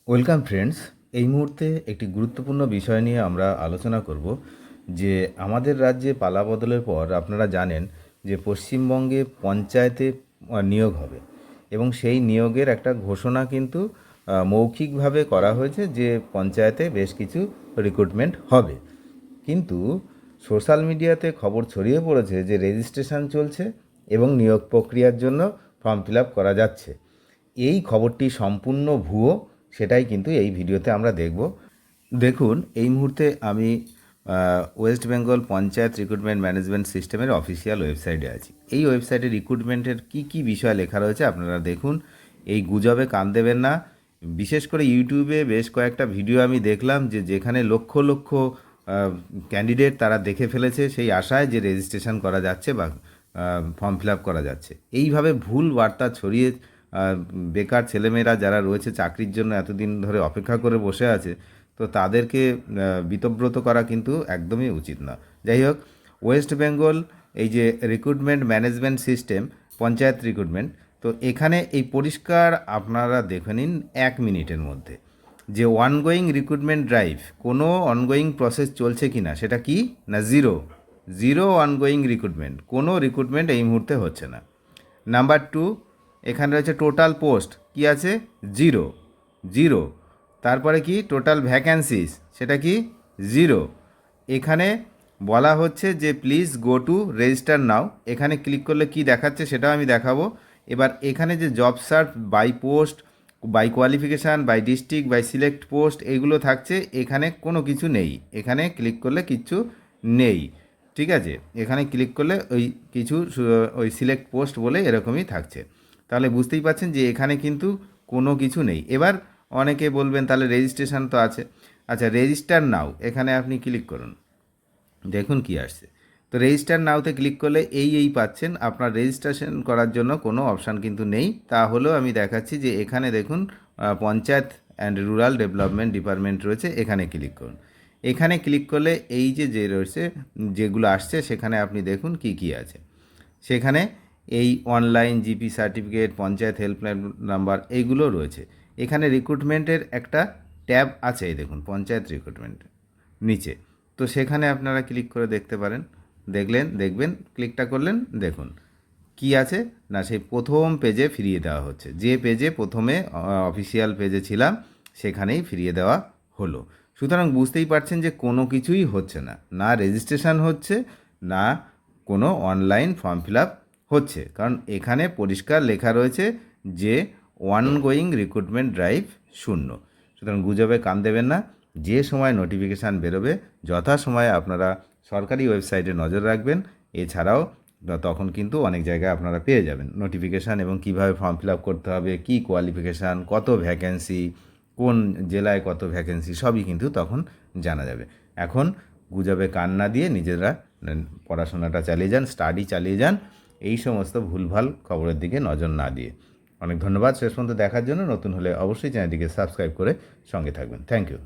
Welcome friends. এই মুহূর্তে একটি গুরুত্বপূর্ণ বিষয় নিয়ে আমরা আলোচনা করব যে আমাদের রাজ্যে পালা বদলের পর আপনারা জানেন যে পশ্চিমবঙ্গে পঞ্চায়েতে নিয়োগ হবে এবং সেই নিয়োগের একটা ঘোষণা কিন্তু মৌখিকভাবে করা হয়েছে যে পঞ্চায়েতে বেশ কিছু রিক্রুটমেন্ট হবে। কিন্তু সোশ্যাল মিডিয়াতে খবর ছড়িয়ে পড়েছে যে রেজিস্ট্রেশন চলছে এবং নিয়োগ প্রক্রিয়ার জন্য ফর্ম ফিল আপ করা যাচ্ছে। এই খবরটি সম্পূর্ণ ভুয়ো, সেটাই কিন্তু এই ভিডিওতে আমরা দেখব। দেখুন, এই মুহূর্তে আমি West Bengal panchayat recruitment management সিস্টেমের অফিসিয়াল ওয়েবসাইটে আছি। এই ওয়েবসাইটে রিক্রুটমেন্টের কী বিষয় লেখা রয়েছে আপনারা দেখুন। এই গুজবে কান দেবেন না। বিশেষ করে ইউটিউবে বেশ কয়েকটা ভিডিও আমি দেখলাম যেখানে লক্ষ লক্ষ ক্যান্ডিডেট তারা দেখে ফেলেছে সেই আশায় যে রেজিস্ট্রেশন করা যাচ্ছে বা ফর্ম ফিল আপ করা যাচ্ছে। এইভাবে ভুল বার্তা ছড়িয়ে বেকার ছেলেমেয়েরা যারা রয়েছে চাকরির জন্য এতদিন ধরে অপেক্ষা করে বসে আছে, তো তাদেরকে বিতব্রত করা কিন্তু একদমই উচিত না। যাই হোক, ওয়েস্ট বেঙ্গল এই যে recruitment management system panchayat recruitment, তো এখানে এই পরিষ্কার আপনারা দেখে নিন 1 মিনিটের মধ্যে যে অনগোয়িং রিক্রুটমেন্ট ড্রাইভ, কোনো অনগোয়িং প্রসেস চলছে কি না, সেটা কি না জিরো জিরো অনগোয়িং রিক্রুটমেন্ট, কোনো রিক্রুটমেন্ট এই মুহূর্তে হচ্ছে না। নাম্বার 2, এখানে রয়েছে টোটাল পোস্ট, কি আছে জিরো জিরো। তারপরে কি টোটাল ভ্যাকেন্সিস, সেটা কি জিরো। এখানে বলা হচ্ছে যে প্লিজ গো টু রেজিস্টার নাও, এখানে ক্লিক করলে কি দেখাচ্ছে সেটাও আমি দেখাবো। এবার এখানে যে job search by post, by qualification, by district, by select post, এইগুলো থাকছে, এখানে কোনো কিছু নেই। এখানে ক্লিক করলে কিচ্ছু নেই, ঠিক আছে। এখানে ক্লিক করলে ওই কিছু ওই সিলেক্ট পোস্ট বলে এরকমই থাকছে। তাহলে বুঝতেই পারছেন যে এখানে কিন্তু কোনো কিছু নেই। এবার অনেকে বলবেন তাহলে রেজিস্ট্রেশন তো আছে। আচ্ছা, রেজিস্টার নাও, এখানে আপনি ক্লিক করুন, দেখুন কি আসছে। তো রেজিস্টার নাওতে ক্লিক করলে এই পাচ্ছেন। আপনার রেজিস্ট্রেশন করার জন্য কোনো অপশান কিন্তু নেই। তাহলেও আমি দেখাচ্ছি যে এখানে দেখুন panchayat and rural development department রয়েছে, এখানে ক্লিক করুন। এখানে ক্লিক করলে এই যে রয়েছে যেগুলো আসছে সেখানে আপনি দেখুন কি কি আছে। সেখানে এই online GP certificate, panchayat helpline number, এইগুলো রয়েছে। এখানে রিক্রুটমেন্টের একটা ট্যাব আছে, এই দেখুন পঞ্চায়েত রিক্রুটমেন্ট নিচে। তো সেখানে আপনারা ক্লিক করে দেখতে পারেন। দেখবেন ক্লিকটা করলেন, দেখুন কি আছে না সেই প্রথম পেজে ফিরিয়ে দেওয়া হচ্ছে। যে পেজে প্রথমে অফিসিয়াল পেজে ছিলাম সেখানেই ফিরিয়ে দেওয়া হলো। সুতরাং বুঝতেই পারছেন যে কোনো কিছুই হচ্ছে না, না রেজিস্ট্রেশন হচ্ছে, না কোনো অনলাইন ফর্ম ফিল আপ হচ্ছে। কারণ এখানে পরিষ্কার লেখা রয়েছে যে অনগোয়িং রিক্রুটমেন্ট ড্রাইভ শূন্য। সুতরাং গুজবে কান দেবেন না। যে সময় নোটিফিকেশান বেরোবে যথাসময়ে আপনারা সরকারি ওয়েবসাইটে নজর রাখবেন। এছাড়াও তখন কিন্তু অনেক জায়গায় আপনারা পেয়ে যাবেন নোটিফিকেশান এবং কিভাবে ফর্ম ফিল আপ করতে হবে, কী কোয়ালিফিকেশান, কত ভ্যাকেন্সি, কোন জেলায় কত ভ্যাকেন্সি, সবই কিন্তু তখন জানা যাবে। এখন গুজবে কান না দিয়ে নিজেরা পড়াশোনাটা চালিয়ে যান, স্টাডি চালিয়ে যান, এই সমস্ত ভুলভাল খবরের দিকে নজর না দিয়ে। অনেক ধন্যবাদ শেষ পর্যন্ত দেখার জন্য। নতুন হলে অবশ্যই চ্যানেলটিকে সাবস্ক্রাইব করে সঙ্গে থাকবেন। Thank you.